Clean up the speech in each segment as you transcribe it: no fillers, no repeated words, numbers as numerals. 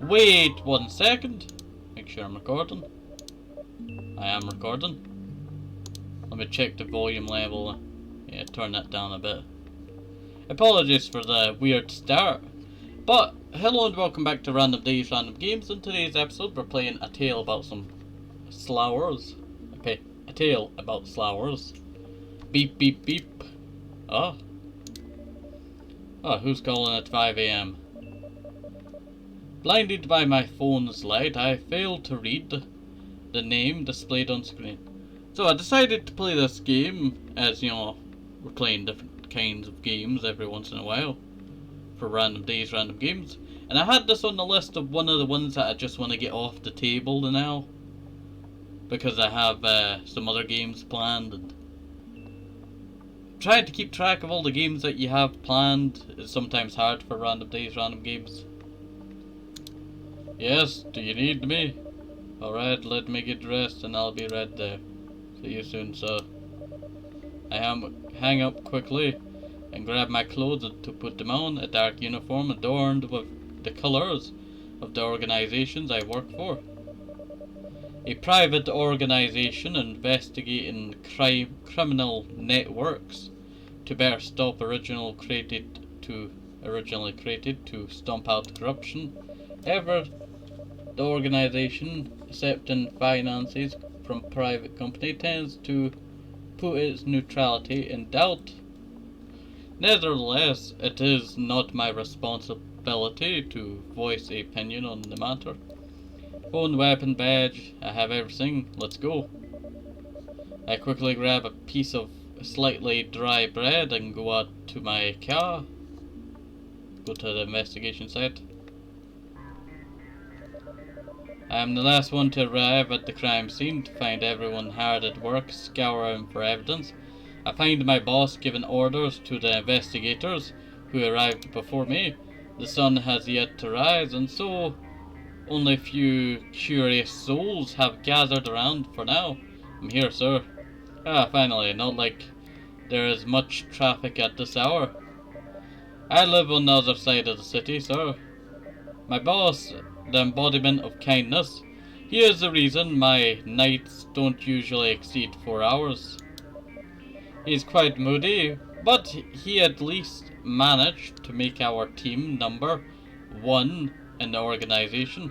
Wait 1 second. Make sure I'm recording. I am recording. Let me check the volume level. Yeah, turn that down a bit. Apologies for the weird start. But, hello and welcome back to Random Days, Random Games. In today's episode, we're playing a tale about some slowers. Okay, a tale about slowers. Beep, beep, beep. Oh. Oh, who's calling at 5 AM? Blinded by my phone's light, I failed to read the name displayed on screen. So I decided to play this game, as you know, we're playing different kinds of games every once in a while for Random Days, Random Games. And I had this on the list of one of the ones that I just want to get off the table now, because I have some other games planned, and trying to keep track of all the games that you have planned is sometimes hard for Random Days, Random Games. Yes, do you need me? Alright, let me get dressed and I'll be right there. See you soon, sir. I hang up quickly and grab my clothes to put them on, a dark uniform adorned with the colours of the organisations I work for. A private organisation investigating criminal networks to better stop originally created to stomp out corruption. However, the organisation accepting finances from private company tends to put its neutrality in doubt. Nevertheless, it is not my responsibility to voice an opinion on the matter. Phone, weapon, badge, I have everything. Let's go. I quickly grab a piece of slightly dry bread and go out to my car. Go to the investigation site. I am the last one to arrive at the crime scene to find everyone hard at work scouring for evidence. I find my boss giving orders to the investigators who arrived before me. The sun has yet to rise, and so only a few curious souls have gathered around for now. I'm here, sir. Ah, finally, not like there is much traffic at this hour. I live on the other side of the city, sir. My boss, the embodiment of kindness. Here's the reason my nights don't usually exceed 4 hours. He's quite moody, but he at least managed to make our team number 1 in the organization.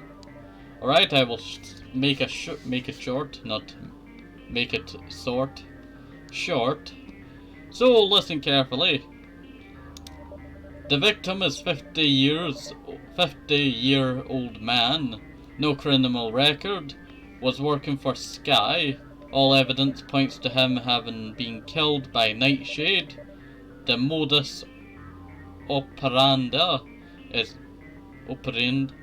Alright, I will make it short, not make it short. So listen carefully. The victim is 50-year-old man, no criminal record, was working for Sky. All evidence points to him having been killed by Nightshade. The modus operandi is operandi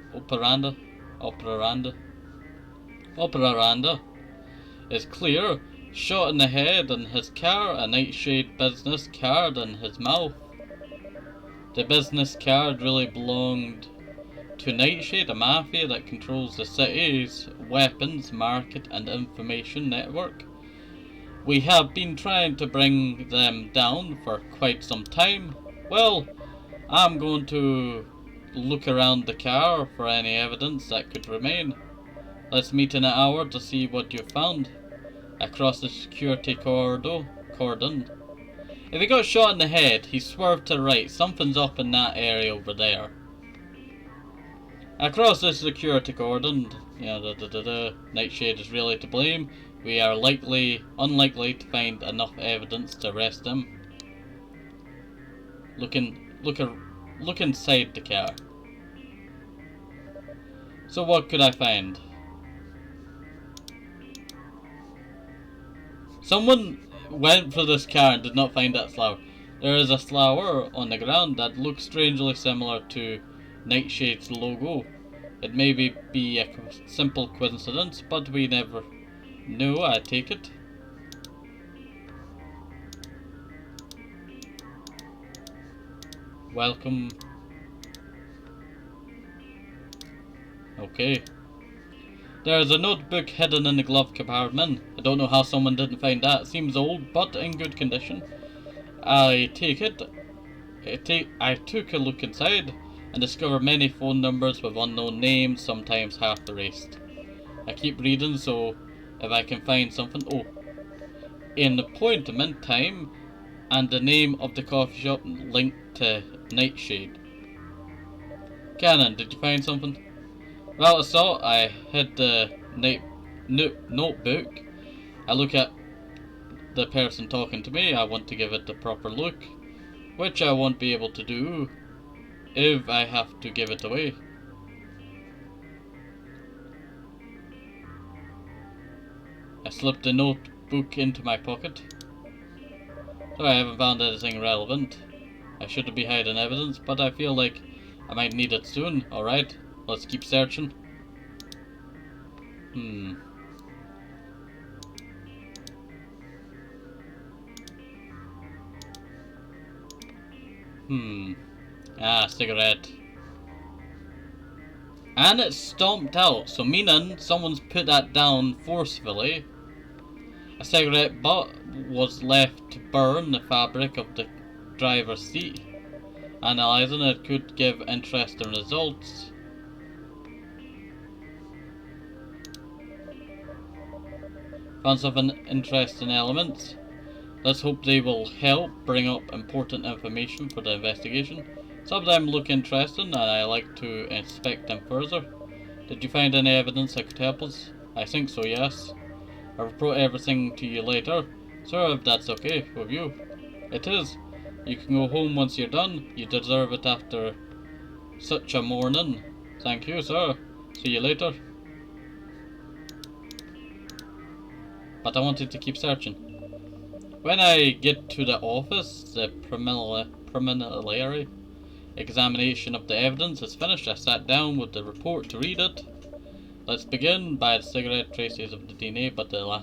is clear. Shot in the head in his car, a Nightshade business card in his mouth. The business card really belonged to Nightshade, a mafia that controls the city's weapons, market and information network. We have been trying to bring them down for quite some time. Well, I'm going to look around the car for any evidence that could remain. Let's meet in an hour to see what you found. Across the security cordon. If he got shot in the head, he swerved to the right. Something's up in that area over there. Across the security cordon, Nightshade is really to blame. We are unlikely to find enough evidence to arrest him. Look inside the car. So what could I find? Someone went for this car and did not find that flower. There is a flower on the ground that looks strangely similar to Nightshade's logo. It may be a simple coincidence, but we never know, I take it. Welcome. Okay. There's a notebook hidden in the glove compartment. I don't know how someone didn't find that. It seems old, but in good condition. I take it. I took a look inside. and discover many phone numbers with unknown names, sometimes half erased. I keep reading, so if I can find something. Oh, an appointment time and the name of the coffee shop linked to Nightshade. Canaan, did you find something? Well, I saw I hid the notebook. I look at the person talking to me. I want to give it the proper look, which I won't be able to do if I have to give it away. I slipped the notebook into my pocket. So I haven't found anything relevant. I shouldn't be hiding evidence, but I feel like I might need it soon. Alright, let's keep searching. Cigarette. And it's stomped out, so meaning someone's put that down forcefully. A cigarette butt was left to burn the fabric of the driver's seat. Analyzing it could give interesting results. Found some interesting elements. Let's hope they will help bring up important information for the investigation. Some of them look interesting and I like to inspect them further. Did you find any evidence that could help us? I think so, yes. I'll report everything to you later. Sir, if that's okay with you. It is. You can go home once you're done. You deserve it after such a morning. Thank you, sir. See you later. But I wanted to keep searching. When I get to the office, the preliminary examination of the evidence is finished. I sat down with the report to read it. Let's begin by the cigarette traces of the DNA, but the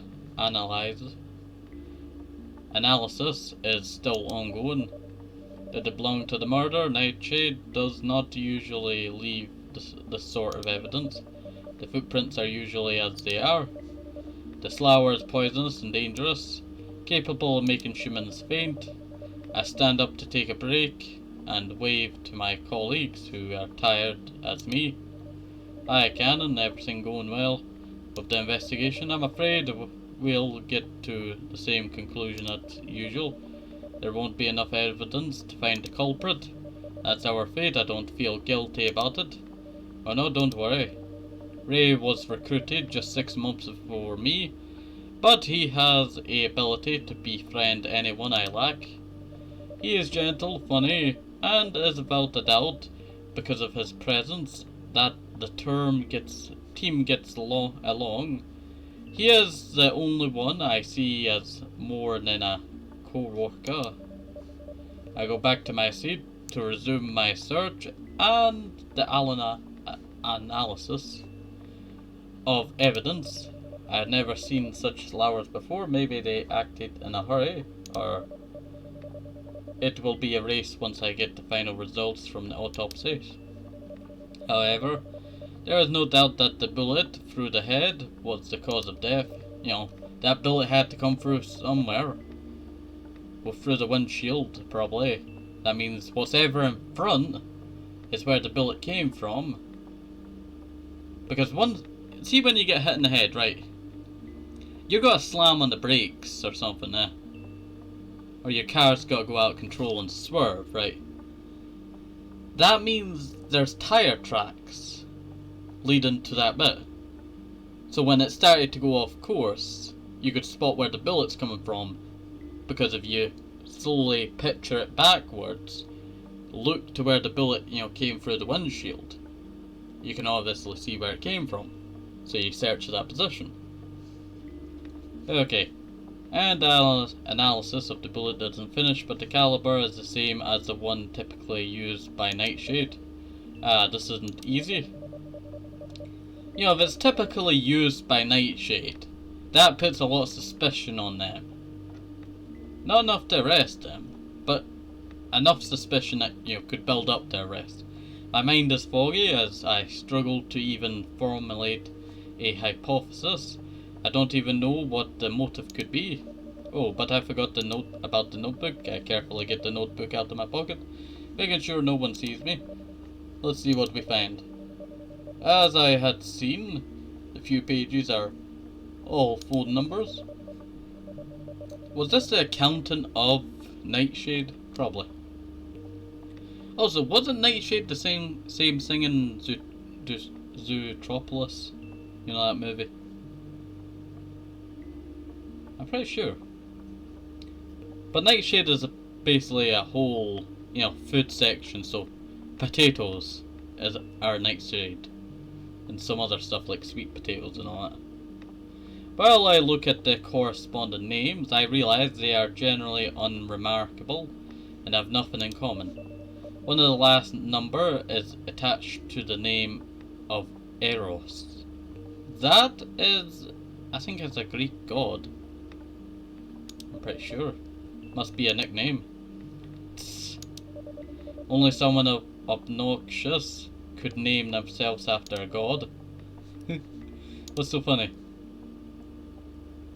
analysis is still ongoing. Did it belong to the murder? Nightshade does not usually leave this sort of evidence. The footprints are usually as they are. The flower is poisonous and dangerous, capable of making humans faint. I stand up to take a break and wave to my colleagues who are tired as me. Hi, Canaan, everything going well with the investigation? I'm afraid we'll get to the same conclusion as usual. There won't be enough evidence to find the culprit. That's our fate. I don't feel guilty about it. Oh no, don't worry. Ray was recruited just 6 months before me, but he has the ability to befriend anyone I like. He is gentle, funny, and is without a doubt, because of his presence, that the team gets along. He is the only one I see as more than a co-worker. I go back to my seat to resume my search and the analysis of evidence. I had never seen such flowers before. Maybe they acted in a hurry, or it will be erased once I get the final results from the autopsies. However, there is no doubt that the bullet through the head was the cause of death. You know, that bullet had to come through somewhere. Well, through the windshield, probably. That means whatever in front is where the bullet came from. Because see when you get hit in the head, right? You gotta slam on the brakes or something, or your car's gotta go out of control and swerve, right? That means there's tire tracks leading to that bit. So when it started to go off course, you could spot where the bullet's coming from, because if you slowly picture it backwards, look to where the bullet, came through the windshield, you can obviously see where it came from. So you search that position. Okay, and analysis of the bullet doesn't finish, but the caliber is the same as the one typically used by Nightshade. This isn't easy. If it's typically used by Nightshade, that puts a lot of suspicion on them. Not enough to arrest them, but enough suspicion that, could build up to arrest. My mind is foggy as I struggle to even formulate a hypothesis. I don't even know what the motive could be. Oh, but I forgot the note about the notebook. I carefully get the notebook out of my pocket, making sure no one sees me. Let's see what we find. As I had seen, the few pages are all phone numbers. Was this the accountant of Nightshade? Probably. Also, wasn't Nightshade the same thing in Zootropolis? You know that movie? I'm pretty sure. But Nightshade is basically a whole, food section, so potatoes are Nightshade. And some other stuff like sweet potatoes and all that. While I look at the corresponding names, I realise they are generally unremarkable and have nothing in common. One of the last number is attached to the name of Eros. That is, I think it's a Greek god. I'm pretty sure. Must be a nickname. Tss. Only someone obnoxious could name themselves after a god. What's so funny?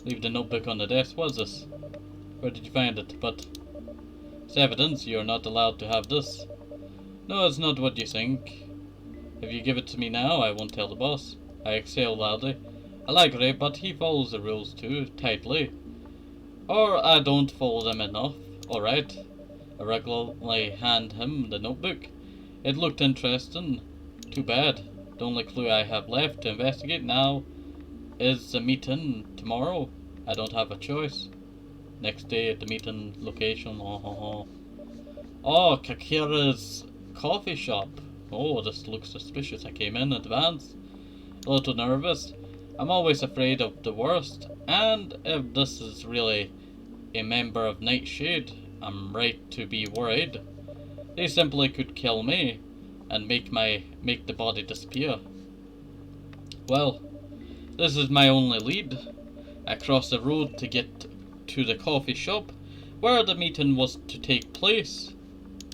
Leave the notebook on the desk. What's this? Where did you find it? But it's evidence you're not allowed to have this. No, it's not what you think. If you give it to me now, I won't tell the boss. I exhale loudly. I like Ray, but he follows the rules too tightly. Or I don't follow them enough. Alright. I regularly hand him the notebook. It looked interesting. Too bad. The only clue I have left to investigate now is the meeting tomorrow. I don't have a choice. Next day at the meeting location. Oh, Kakera's coffee shop. Oh, this looks suspicious. I came in advance. A little nervous. I'm always afraid of the worst. And if this is really a member of Nightshade, I'm right to be worried. They simply could kill me and make the body disappear. Well, this is my only lead. I cross the road to get to the coffee shop where the meeting was to take place.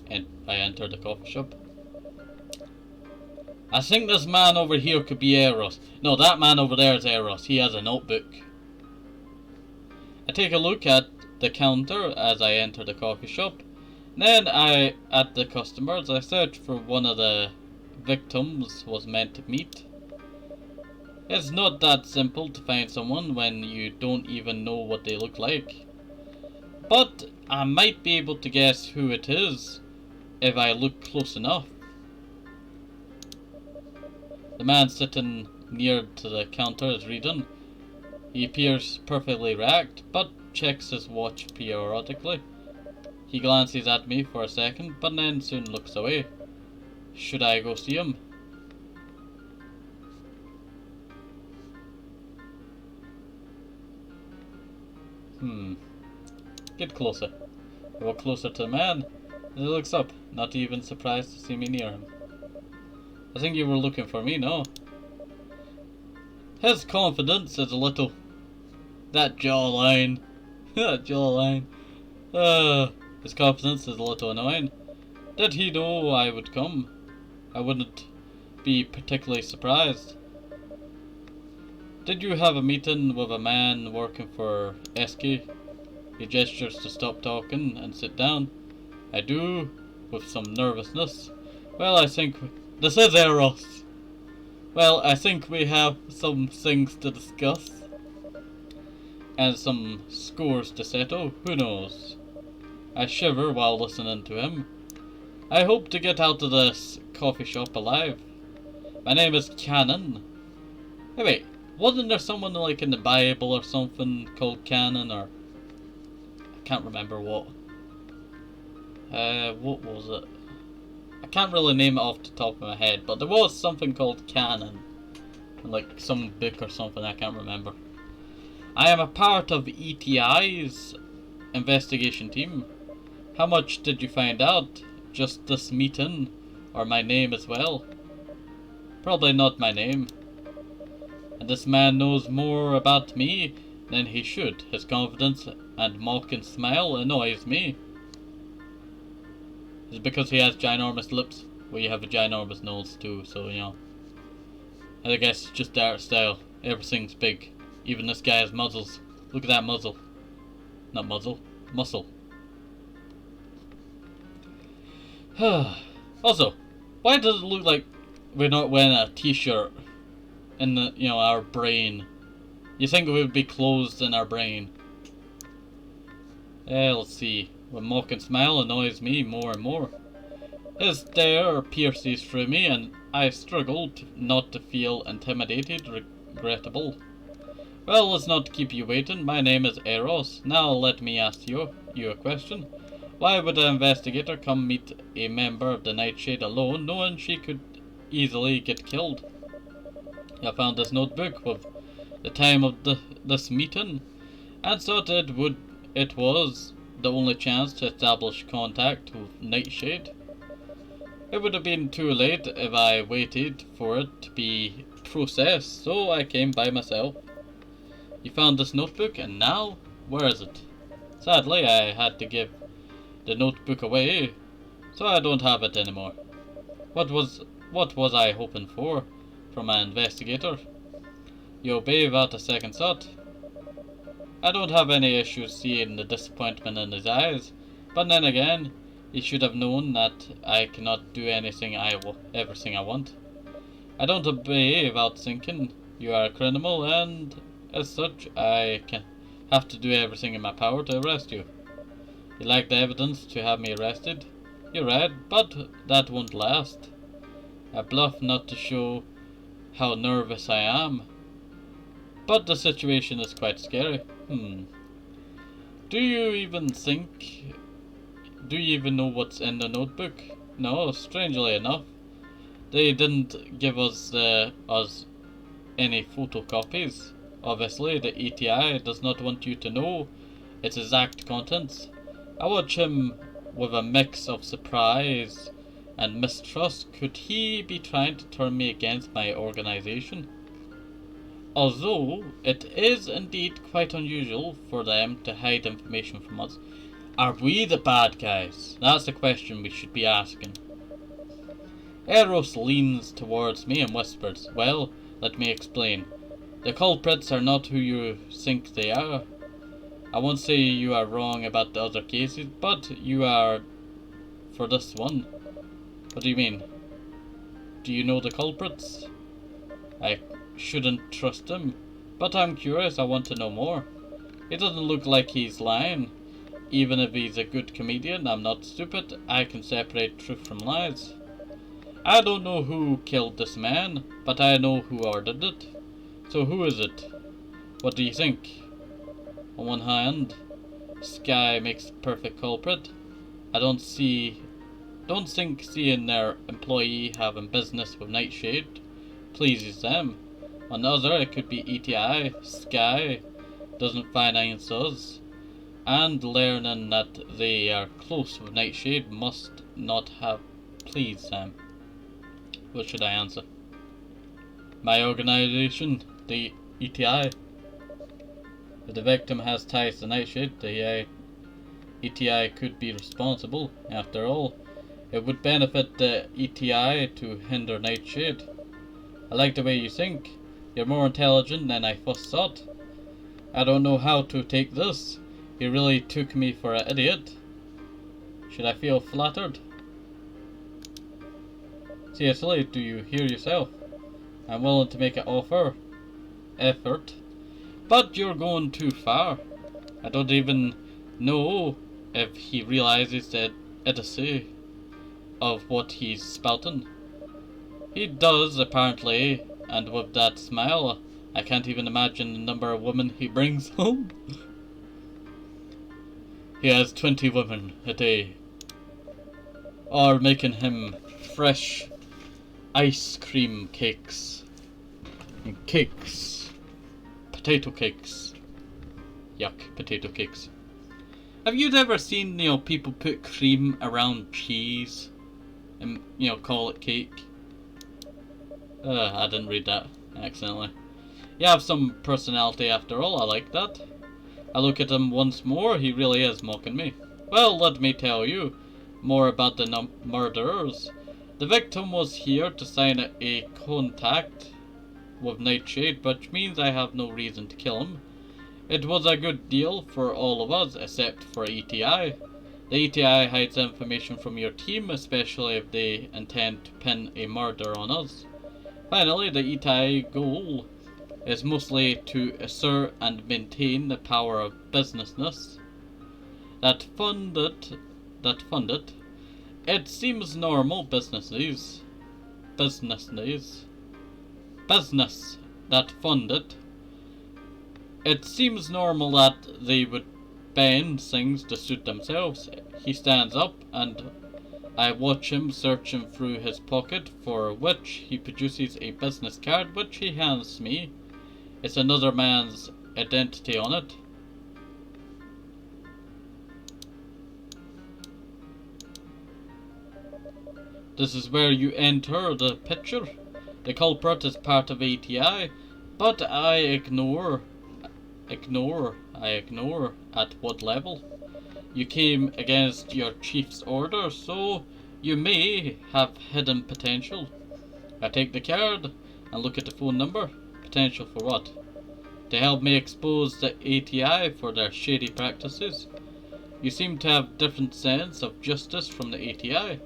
And I enter the coffee shop. I think this man over here could be Eros. No, that man over there is Eros. He has a notebook. I take a look at the counter as I enter the coffee shop. Then at the customers, I search for one of the victims was meant to meet. It's not that simple to find someone when you don't even know what they look like. But I might be able to guess who it is if I look close enough. The man sitting near to the counter is reading. He appears perfectly racked, but checks his watch periodically. He glances at me for a second, but then soon looks away. Should I go see him? Get closer. I walk closer to the man, and he looks up, not even surprised to see me near him. I think you were looking for me, no? His confidence is a little... That jawline. That jawline. His confidence is a little annoying. Did he know I would come? I wouldn't be particularly surprised. Did you have a meeting with a man working for Eski? He gestures to stop talking and sit down. I do, with some nervousness. Well, I think... This is Eros! Well, I think we have some things to discuss. And some scores to settle, who knows? I shiver while listening to him. I hope to get out of this coffee shop alive. My name is Canaan. Hey wait, wasn't there someone like in the Bible or something called Canaan, or... I can't remember what. What was it? I can't really name it off the top of my head, but there was something called Canaan. Like some book or something, I can't remember. I am a part of ETI's investigation team. How much did you find out? Just this meeting, or my name as well? Probably not my name. And this man knows more about me than he should. His confidence and mocking smile annoys me. Is it because he has ginormous lips? Well, you have a ginormous nose too, so you know. I guess it's just art style. Everything's big. Even this guy has muzzles. Look at that muzzle. Not muzzle. Muscle. Also, Why does it look like we're not wearing a t-shirt in the, our brain? You think we would be closed in our brain? Let's see. The mocking smile annoys me more and more. His stare pierces through me, and I struggled not to feel intimidated, regrettable. Well, let's not keep you waiting. My name is Eros. Now let me ask you a question. Why would an investigator come meet a member of the Nightshade alone, knowing she could easily get killed? I found this notebook with the time of this meeting, and thought it was the only chance to establish contact with Nightshade. It would have been too late if I waited for it to be processed, so I came by myself. You found this notebook, and now, where is it? Sadly, I had to give the notebook away, so I don't have it anymore. What was I hoping for from an investigator? You obey without a second thought. I don't have any issues seeing the disappointment in his eyes, but then again, he should have known that I cannot do everything I want. I don't obey without thinking. You are a criminal, and as such, I can have to do everything in my power to arrest you. You lack the evidence to have me arrested. You're right, but that won't last. I bluff not to show how nervous I am. But the situation is quite scary. Do you even know what's in the notebook? No, strangely enough. They didn't give us any photocopies. Obviously, the ETI does not want you to know its exact contents. I watch him with a mix of surprise and mistrust. Could he be trying to turn me against my organization? Although it is indeed quite unusual for them to hide information from us. Are we the bad guys? That's the question we should be asking. Eros leans towards me and whispers, well, let me explain. The culprits are not who you think they are. I won't say you are wrong about the other cases, but you are for this one. What do you mean? Do you know the culprits? I shouldn't trust him, but I'm curious. I want to know more. It doesn't look like he's lying. Even if he's a good comedian, I'm not stupid. I can separate truth from lies. I don't know who killed this man, but I know who ordered it. So who is it? What do you think? On one hand, Sky makes the perfect culprit. I don't think seeing their employee having business with Nightshade pleases them. On the other, it could be ETI. Sky doesn't finance us, and learning that they are close with Nightshade must not have pleased them. What should I answer? My organization, the ETI. If the victim has ties to Nightshade, the ETI could be responsible. After all, it would benefit the ETI to hinder Nightshade. I like the way you think. You're more intelligent than I first thought. I don't know how to take this. You really took me for an idiot. Should I feel flattered? Seriously, do you hear yourself? I'm willing to make an effort, but you're going too far. I don't even know if he realizes the idiocy of what he's spouting. He does, apparently, and with that smile, I can't even imagine the number of women he brings home. He has 20 women a day, or making him fresh ice cream cakes and cakes, potato cakes. Yuck, potato cakes. Have you ever seen, people put cream around cheese and, call it cake? I didn't read that accidentally. You have some personality after all, I like that. I look at him once more, he really is mocking me. Well, let me tell you more about the murderers. The victim was here to sign a contact with Nightshade, which means I have no reason to kill him. It was a good deal for all of us, except for ETI. The ATI hides information from your team, especially if they intend to pin a murder on us. Finally, the ATI goal is mostly to assert and maintain the power of businessness that fund it. It seems normal business that fund it. It seems normal that they would bend things to suit themselves. He stands up and I watch him searching through his pocket, for which he produces a business card which he hands me. It's another man's identity on it. This is where you enter the picture. The culprit is part of ATI, but I ignore at what level. You came against your chief's order, so you may have hidden potential. I take the card and look at the phone number. Potential for what? To help me expose the ATI for their shady practices. You seem to have different sense of justice from the ATI.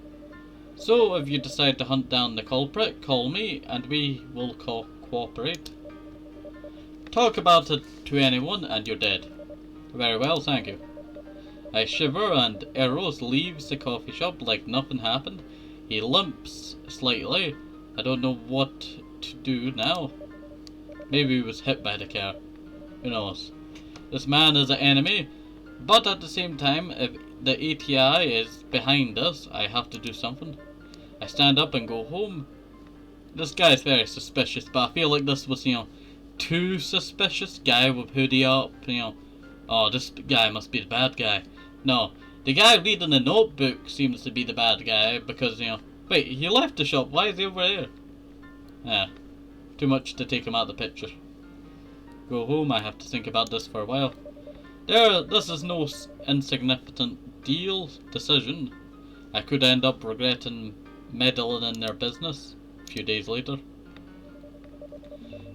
So if you decide to hunt down the culprit, call me and we will cooperate. Talk about it to anyone and you're dead. Very well, thank you. I shiver and Eros leaves the coffee shop like nothing happened. He limps slightly. I don't know what to do now. Maybe he was hit by the car. Who knows? This man is an enemy, but at the same time, if the ATI is behind us, I have to do something. I stand up and go home. This guy is very suspicious, but I feel like this was, too suspicious. Guy with hoodie up, oh, this guy must be the bad guy. No, the guy reading the notebook seems to be the bad guy because, wait, he left the shop. Why is he over there? Yeah, too much to take him out of the picture. Go home, I have to think about this for a while. This is no insignificant decision. I could end up regretting meddling in their business a few days later.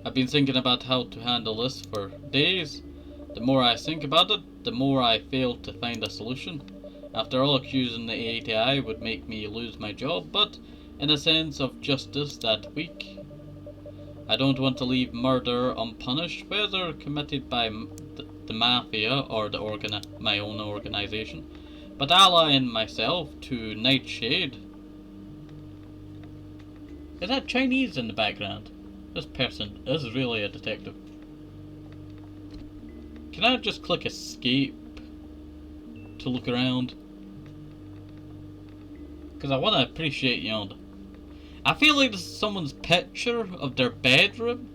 I've been thinking about how to handle this for days. The more I think about it, the more I fail to find a solution. After all, accusing the ATI would make me lose my job, but in a sense of justice that week. I don't want to leave murder unpunished, whether committed by the mafia or my own organization, but allying myself to Nightshade. Is that Chinese in the background? This person is really a detective. Can I just click escape to look around? Because I want to appreciate, I feel like this is someone's picture of their bedroom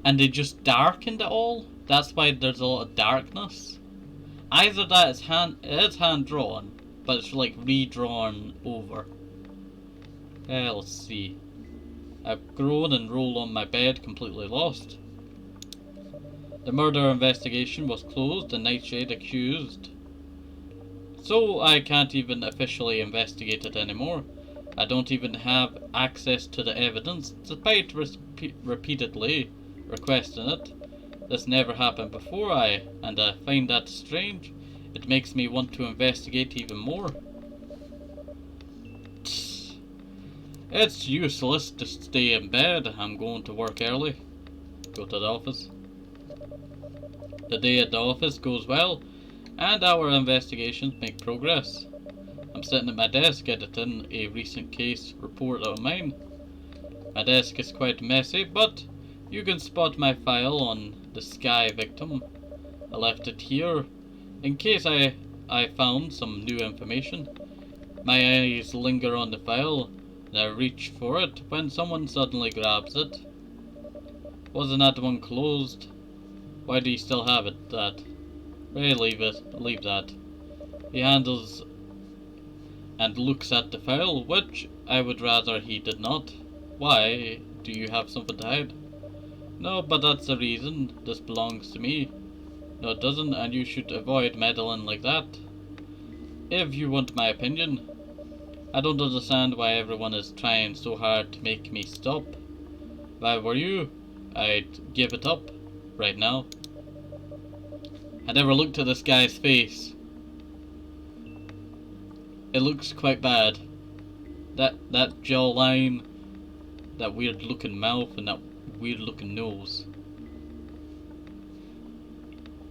and they just darkened it all. That's why there's a lot of darkness. Either that is it is hand drawn, but it's like redrawn over. Let's see. I've grown and rolled on my bed, completely lost. The murder investigation was closed and Nightshade accused. So I can't even officially investigate it anymore. I don't even have access to the evidence, despite repeatedly requesting it. This never happened before, and I find that strange. It makes me want to investigate even more. It's useless to stay in bed. I'm going to work early. Go to the office. The day at the office goes well, and our investigations make progress. I'm sitting at my desk editing a recent case report of mine. My desk is quite messy, but you can spot my file on the Sky victim. I left it here in case I found some new information. My eyes linger on the file, and I reach for it when someone suddenly grabs it. Wasn't that one closed? Why do you still have it? Ray, leave that. He handles and looks at the file, which I would rather he did not. Why? Do you have something to hide? No, but that's the reason. This belongs to me. No, it doesn't, and you should avoid meddling like that. If you want my opinion. I don't understand why everyone is trying so hard to make me stop. If I were you, I'd give it up. Right now. I never looked at this guy's face. It looks quite bad. That jawline, that weird looking mouth, and that weird looking nose.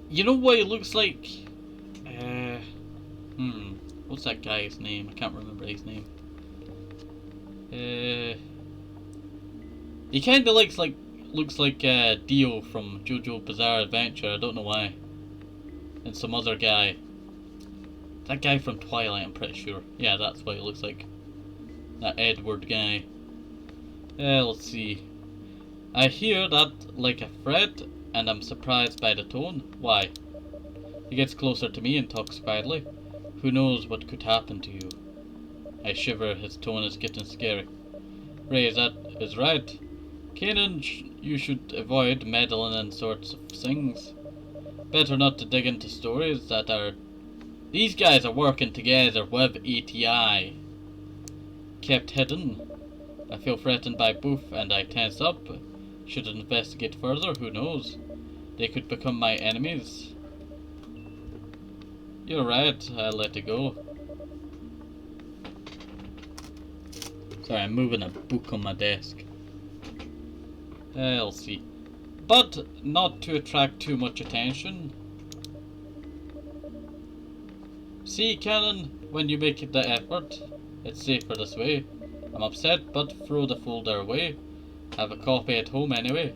You know what it looks like? What's that guy's name? I can't remember his name. He kind of looks like Dio from JoJo Bizarre Adventure. I don't know why. And some other guy. That guy from Twilight, I'm pretty sure. Yeah, that's what he looks like. That Edward guy. Let's see. I hear that like a threat, and I'm surprised by the tone. Why? He gets closer to me and talks quietly. Who knows what could happen to you? I shiver. His tone is getting scary. Ray, that is right. Canaan, you should avoid meddling in sorts of things. Better not to dig into stories that are... These guys are working together with ATI. Kept hidden. I feel threatened by both and I tense up. Should investigate further, who knows? They could become my enemies. You're right, I'll let it go. Sorry, I'm moving a book on my desk. I'll see. But not to attract too much attention. See, Canaan, when you make the effort, it's safer this way. I'm upset, but throw the folder away. Have a copy at home anyway.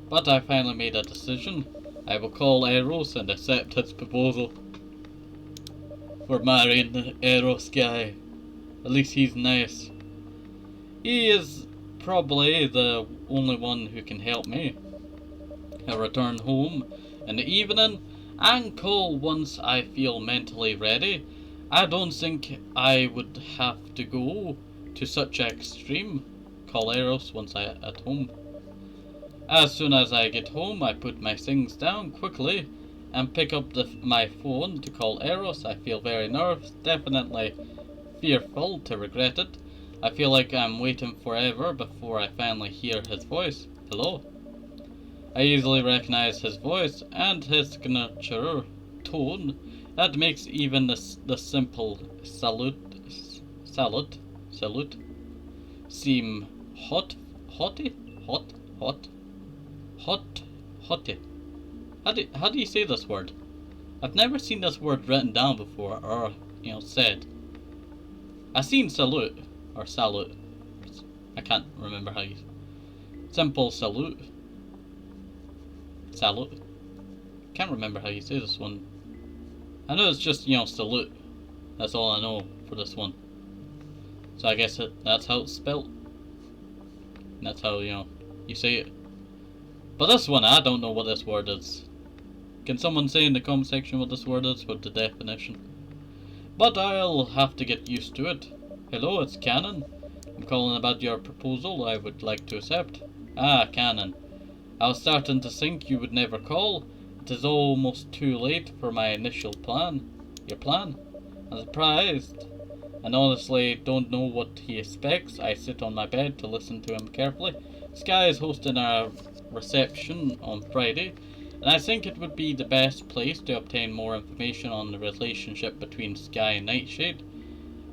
But I finally made a decision. I will call Eros and accept his proposal. We're marrying the Eros guy. At least he's nice. He is probably the only one who can help me. I return home in the evening and call once I feel mentally ready. I don't think I would have to go to such extreme. Call Eros once I at home. As soon as I get home, I put my things down quickly and pick up my phone to call Eros. I feel very nervous, definitely fearful to regret it. I feel like I'm waiting forever before I finally hear his voice. Hello? I easily recognize his voice and his signature tone. That makes even the simple salute seem hotty. How do you say this word? I've never seen this word written down before or said. I've seen salute or salute. I can't remember how you. Simple salute. Salute. Can't remember how you say this one. I know it's just salute. That's all I know for this one. So I guess that's how it's spelt. And that's how you say it. But this one, I don't know what this word is. Can someone say in the comment section what this word is with the definition? But I'll have to get used to it. Hello, it's Canaan. I'm calling about your proposal I would like to accept. Ah, Canaan. I was starting to think you would never call. It is almost too late for my initial plan. Your plan? I'm surprised. And honestly don't know what he expects. I sit on my bed to listen to him carefully. Sky is hosting a reception on Friday, and I think it would be the best place to obtain more information on the relationship between Sky and Nightshade.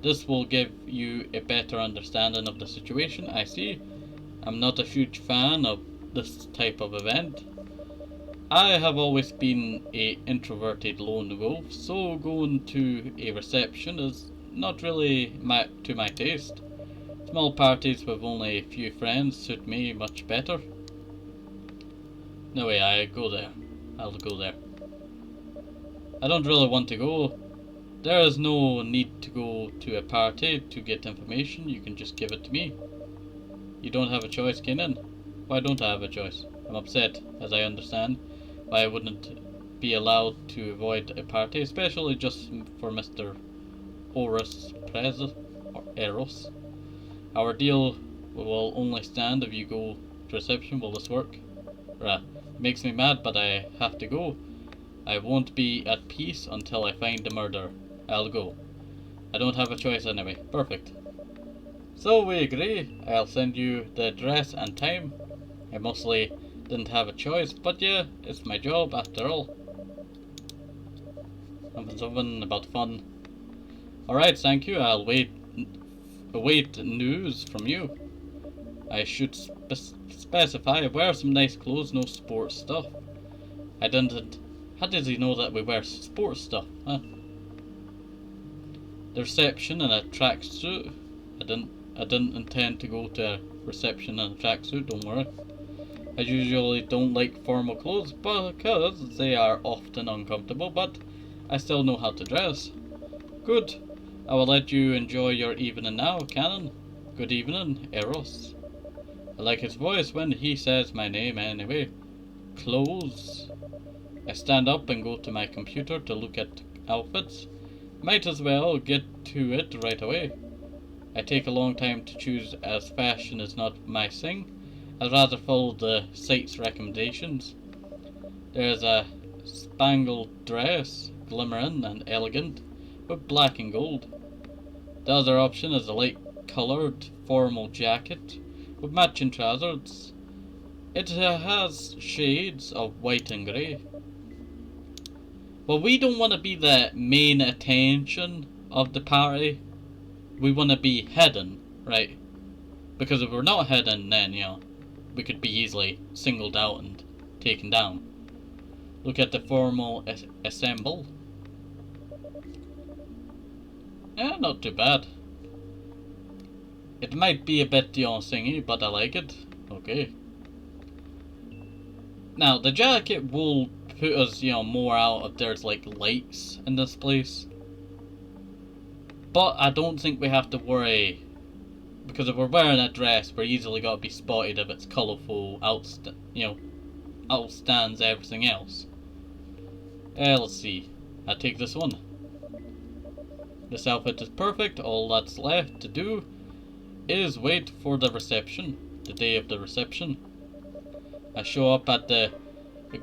This will give you a better understanding of the situation. I see. I'm not a huge fan of this type of event. I have always been a introverted lone wolf, so going to a reception is not really to my taste. Small parties with only a few friends suit me much better. No way, I'll go there. I don't really want to go. There is no need to go to a party to get information. You can just give it to me. You don't have a choice, Canaan. Why don't I have a choice? I'm upset, as I understand, why I wouldn't be allowed to avoid a party, especially just for Mr. Eros. Our deal will only stand if you go to reception. Will this work? Right. Makes me mad, but I have to go. I won't be at peace until I find the murderer. I'll go. I don't have a choice anyway. Perfect. So we agree. I'll send you the address and time. I mostly didn't have a choice, but yeah, it's my job after all. Something about fun. Alright, thank you. I'll await news from you. I should specify, wear some nice clothes, no sports stuff. I didn't. How did he know that we wear sports stuff, huh? The reception in a tracksuit. I didn't intend to go to a reception in a tracksuit, don't worry. I usually don't like formal clothes because they are often uncomfortable, but I still know how to dress. Good. I will let you enjoy your evening now, Canaan. Good evening, Eros. I like his voice when he says my name anyway. Clothes. I stand up and go to my computer to look at outfits. Might as well get to it right away. I take a long time to choose as fashion is not my thing. I'd rather follow the site's recommendations. There's a spangled dress, glimmering and elegant, with black and gold. The other option is a light coloured formal jacket with matching trousers. It has shades of white and grey. Well, we don't want to be the main attention of the party. We want to be hidden, right? Because if we're not hidden, then, we could be easily singled out and taken down. Look at the formal assemble. Yeah, not too bad. It might be a bit thingy, but I like it. Okay. Now, the jacket will put us, more out if there's like lights in this place. But I don't think we have to worry, because if we're wearing a dress, we're easily got to be spotted if it's colourful, outstands everything else. Let's see. I take this one. This outfit is perfect. All that's left to do is wait for the reception, the day of the reception. I show up at the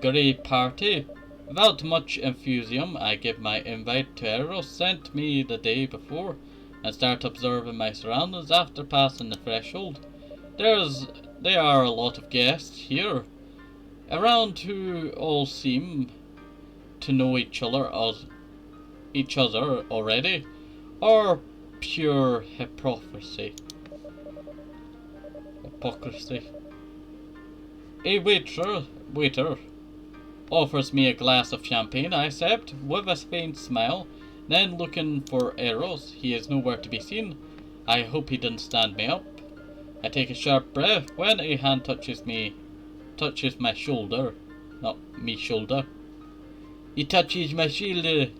grey party. Without much enthusiasm, I give my invite to Eros sent me the day before and start observing my surroundings after passing the threshold. There are a lot of guests here around who all seem to know each other already, or pure hypocrisy. A waiter offers me a glass of champagne. I accept with a faint smile. Then looking for Eros, he is nowhere to be seen. I hope he didn't stand me up. I take a sharp breath when a hand touches my shoulder. Not me shoulder. He touches my shoulder.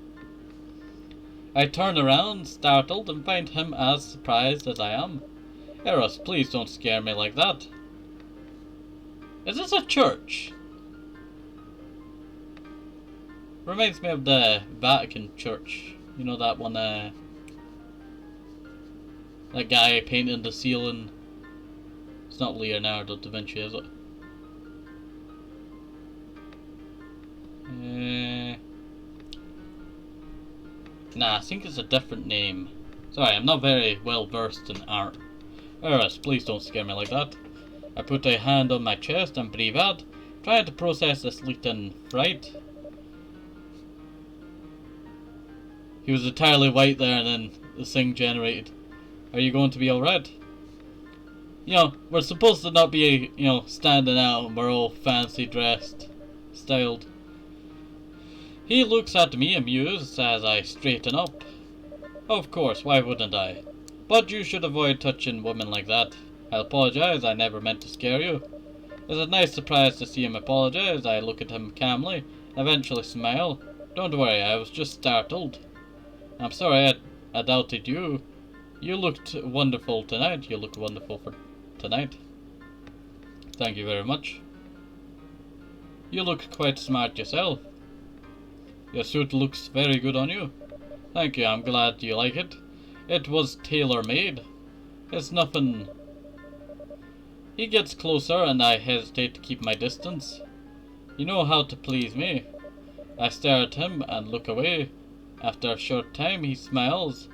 I turn around, startled, and find him as surprised as I am. Eros, please don't scare me like that. Is this a church? Reminds me of the Vatican Church. You know that one, that guy painted the ceiling. It's not Leonardo da Vinci, is it? Nah, I think it's a different name. Sorry, I'm not very well versed in art. Eros, please don't scare me like that. I put a hand on my chest and breathe out, trying to process this latent fright. He was entirely white there and then the thing generated. Are you going to be alright? We're supposed to not be, standing out and we're all fancy dressed, styled. He looks at me amused as I straighten up. Of course, why wouldn't I? But you should avoid touching women like that. I apologize, I never meant to scare you. It's a nice surprise to see him apologize. I look at him calmly, eventually smile. Don't worry, I was just startled. I'm sorry I doubted you. You looked wonderful tonight. You look wonderful for tonight. Thank you very much. You look quite smart yourself. Your suit looks very good on you. Thank you, I'm glad you like it. It was tailor-made. It's nothing. He gets closer and I hesitate to keep my distance. You know how to please me. I stare at him and look away. After a short time he smiles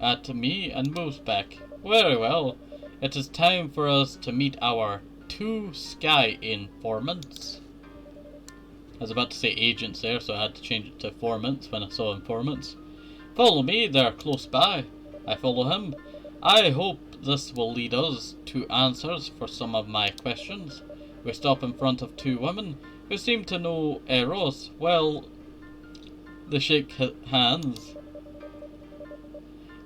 at me and moves back. Very well. It is time for us to meet our 2 sky informants. I was about to say agents there, so I had to change it to informants when I saw informants. Follow me, they're close by. I follow him. I hope this will lead us to answers for some of my questions. We stop in front of two women who seem to know Eros. Well, they shake hands.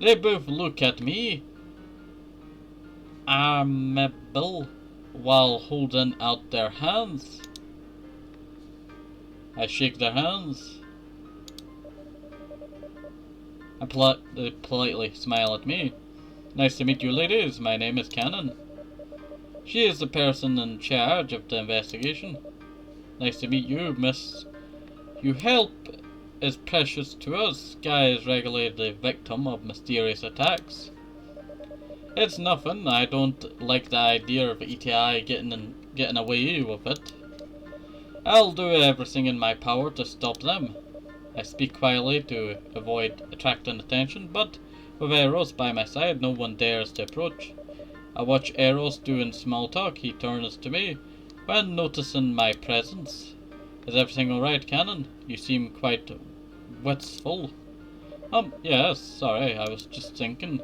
They both look at me, amiable, while holding out their hands. I shake their hands. They politely smile at me. Nice to meet you, ladies. My name is Canaan. She is the person in charge of the investigation. Nice to meet you, miss. Your help is precious to us. Sky is regularly the victim of mysterious attacks. It's nothing. I don't like the idea of ETI getting away with it. I'll do everything in my power to stop them. I speak quietly to avoid attracting attention, but with Eros by my side, no one dares to approach. I watch Eros doing small talk. He turns to me when noticing my presence. Is everything alright, Canaan? You seem quite wistful. Yes, sorry, I was just thinking.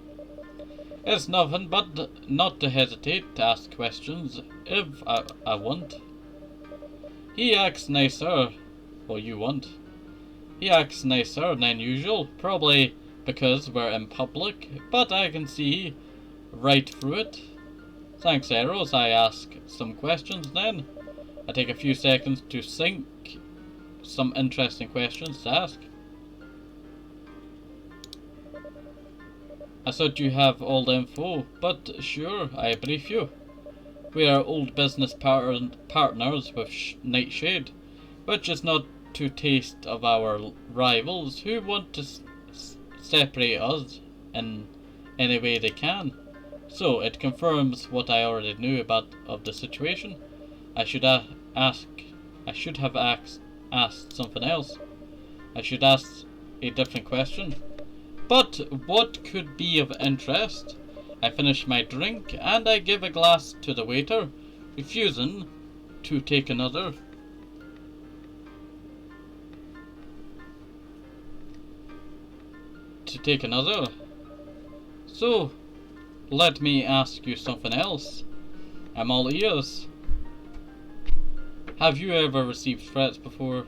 It's nothing, but not to hesitate to ask questions if I want. He acts nicer, or you want. He acts nicer than usual, probably because we're in public, but I can see right through it. Thanks, Eros. I ask some questions then. I take a few seconds to think some interesting questions to ask. I thought you have all the info, but sure, I brief you. We are old business partners with Nightshade, which is not to taste of our rivals who want to separate us in any way they can. So it confirms what I already knew of the situation. I should have asked something else. I should ask a different question. But what could be of interest? I finish my drink and I give a glass to the waiter, refusing to take another. So, let me ask you something else. I'm all ears. Have you ever received threats before?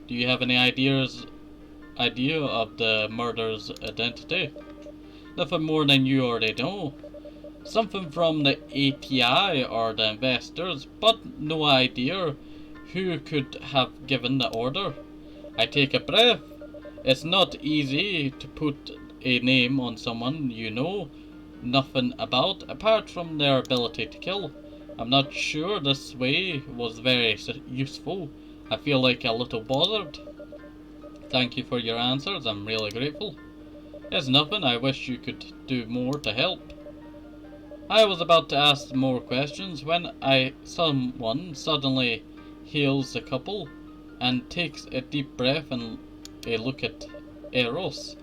Do you have any idea of the murderer's identity? Nothing more than you already know. Something from the ATI or the investors, but no idea who could have given the order. I take a breath. It's not easy to put a name on someone you know nothing about, apart from their ability to kill. I'm not sure this way was very useful. I feel like a little bothered. Thank you for your answers, I'm really grateful. It's nothing, I wish you could do more to help. I was about to ask more questions when someone suddenly hails the couple and takes a deep breath and a look at Eros.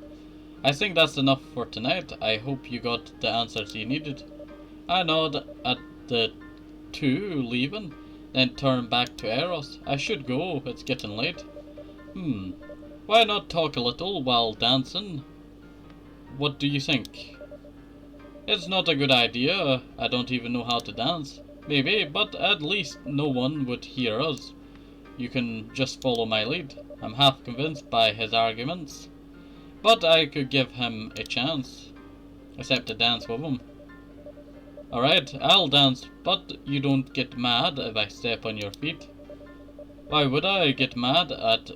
I think that's enough for tonight. I hope you got the answers you needed. I nod at the two leaving, then turn back to Eros. I should go, it's getting late. Why not talk a little while dancing? What do you think? It's not a good idea. I don't even know how to dance. Maybe, but at least no one would hear us. You can just follow my lead. I'm half convinced by his arguments, but I could give him a chance. Except to dance with him. Alright, I'll dance, but you don't get mad if I step on your feet. Why would I get mad at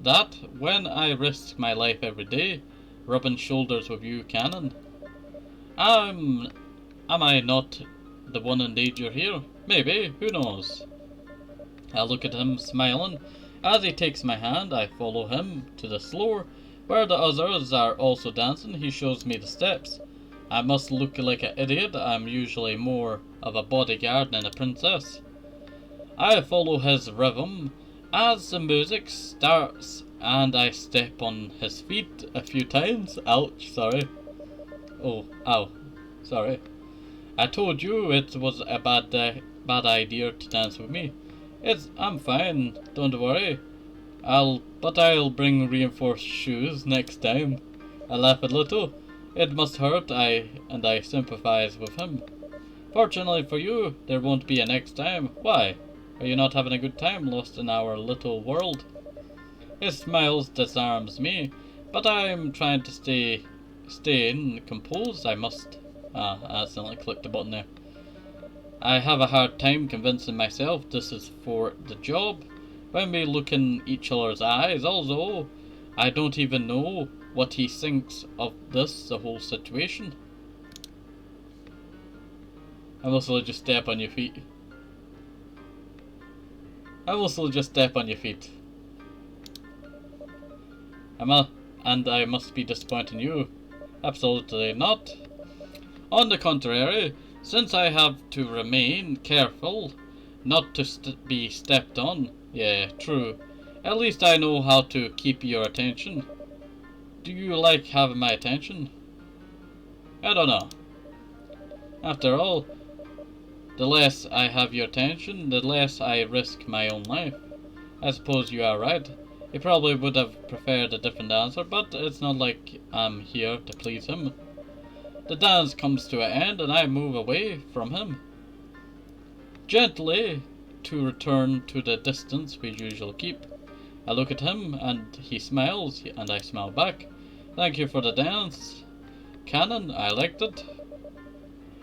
that when I risk my life every day, rubbing shoulders with you, Canaan? Am I not the one in danger here? Maybe, who knows? I look at him smiling. As he takes my hand, I follow him to the floor, where the others are also dancing. He shows me the steps. I must look like an idiot. I'm usually more of a bodyguard than a princess. I follow his rhythm as the music starts, and I step on his feet a few times. Ouch, sorry. Oh, ow, sorry. I told you it was a bad idea to dance with me. I'm fine, don't worry. I'll bring reinforced shoes next time. I laugh a little. It must hurt, and I sympathize with him. Fortunately for you, there won't be a next time. Why? Are you not having a good time lost in our little world? His smiles disarms me, but I'm trying to stay composed. I must. I accidentally clicked the button there. I have a hard time convincing myself this is for the job. When we look in each other's eyes, although I don't even know what he thinks of the whole situation. I mostly just step on your feet. And I must be disappointing you. Absolutely not. On the contrary, since I have to remain careful not to be stepped on. Yeah, true. At least I know how to keep your attention. Do you like having my attention? I don't know. After all, the less I have your attention, the less I risk my own life. I suppose you are right. He probably would have preferred a different answer, but it's not like I'm here to please him. The dance comes to an end and I move away from him. Gently, to return to the distance we usually keep. I look at him and he smiles, and I smile back. Thank you for the dance, Canaan. I liked it.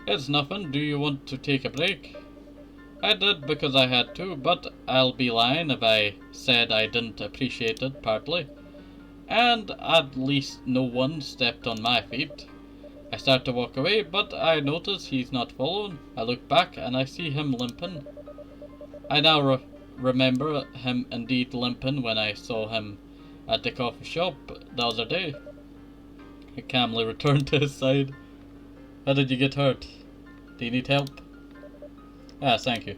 It's nothing. Do you want to take a break? I did because I had to, but I'll be lying if I said I didn't appreciate it partly. And at least no one stepped on my feet. I start to walk away, but I notice he's not following. I look back and I see him limping. I now remember him indeed limping when I saw him at the coffee shop the other day. I calmly returned to his side. How did you get hurt? Do you need help? Ah, thank you.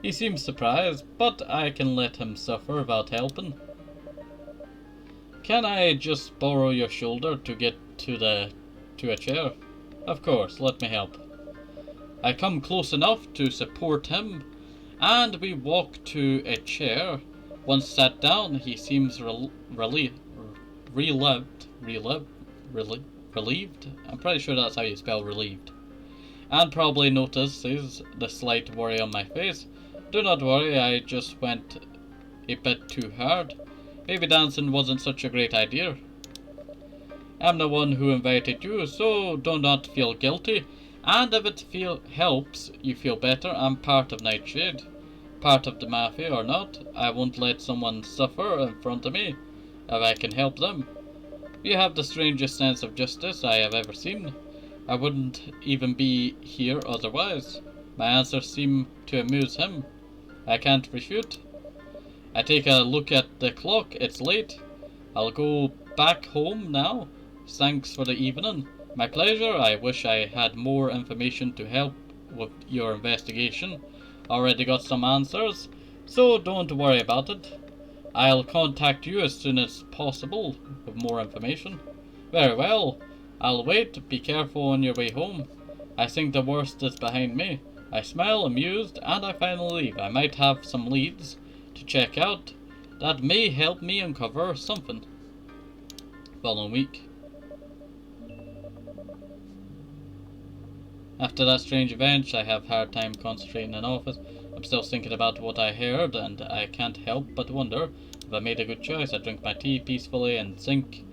He seems surprised, but I can let him suffer without helping. Can I just borrow your shoulder to get to a chair? Of course, let me help. I come close enough to support him, and we walk to a chair. Once sat down, he seems relieved. I'm pretty sure that's how you spell relieved. And probably notices the slight worry on my face. Do not worry, I just went a bit too hard. Maybe dancing wasn't such a great idea. I'm the one who invited you, so do not feel guilty. And if it helps you feel better, I'm part of Nightshade. Part of the Mafia or not, I won't let someone suffer in front of me if I can help them. You have the strangest sense of justice I have ever seen. I wouldn't even be here otherwise. My answers seem to amuse him. I can't refute. I take a look at the clock. It's late. I'll go back home now. Thanks for the evening. My pleasure. I wish I had more information to help with your investigation. Already got some answers, so don't worry about it. I'll contact you as soon as possible with more information. Very well. I'll wait. Be careful on your way home. I think the worst is behind me. I smile, amused, and I finally leave. I might have some leads to check out that may help me uncover something. Following week. After that strange event, I have a hard time concentrating in office. I'm still thinking about what I heard, and I can't help but wonder if I made a good choice. I drink my tea peacefully and think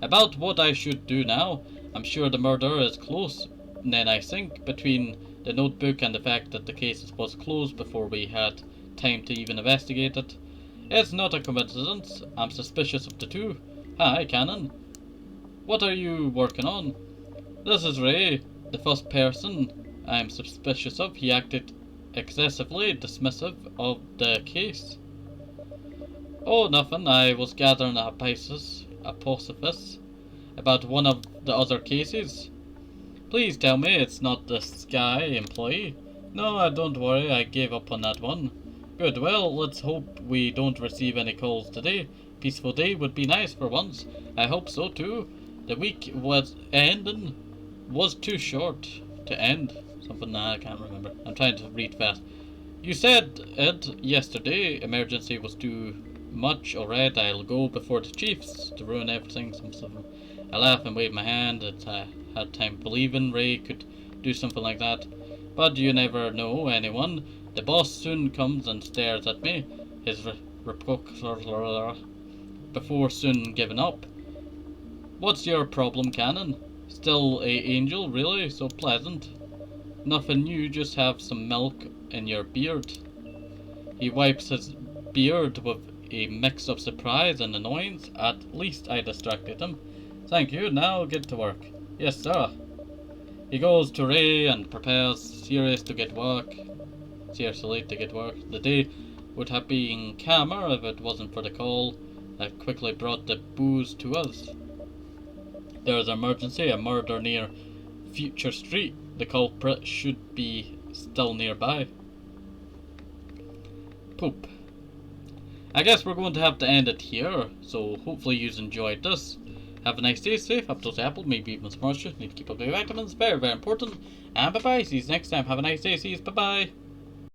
about what I should do now. I'm sure the murder is close. And then I think, between the notebook and the fact that the case was closed before we had time to even investigate it, it's not a coincidence. I'm suspicious of the two. Hi, Canaan. What are you working on? This is Ray, the first person I'm suspicious of. He acted excessively dismissive of the case. Oh, nothing. I was gathering apophis about one of the other cases. Please tell me it's not the Sky employee. No, don't worry, I gave up on that one. Good, well, let's hope we don't receive any calls today. Peaceful day would be nice for once. I hope so too. The week was too short to end. Something I can't remember. I'm trying to read fast. You said, Ed, yesterday emergency was due much or Red, I'll go before the chiefs to ruin everything. Some stuff. I laugh and wave my hand. I had time believing Ray could do something like that. But you never know anyone. The boss soon comes and stares at me, his reproach before soon giving up. What's your problem, Canaan? Still a angel, really? So pleasant. Nothing new, just have some milk in your beard. He wipes his beard with a mix of surprise and annoyance. At least I distracted him. Thank you, now get to work. Yes, sir. He goes to Ray and prepares seriously to get work. The day would have been calmer if it wasn't for the call that quickly brought the booze to us. There's an emergency, a murder near Future Street. The culprit should be still nearby. Poop. I guess we're going to have to end it here, so hopefully you enjoyed this. Have a nice day, safe, up to apple, maybe even some moisture. Need to keep up the vitamins, very, very important. And bye bye, see you next time. Have a nice day, see you, bye bye.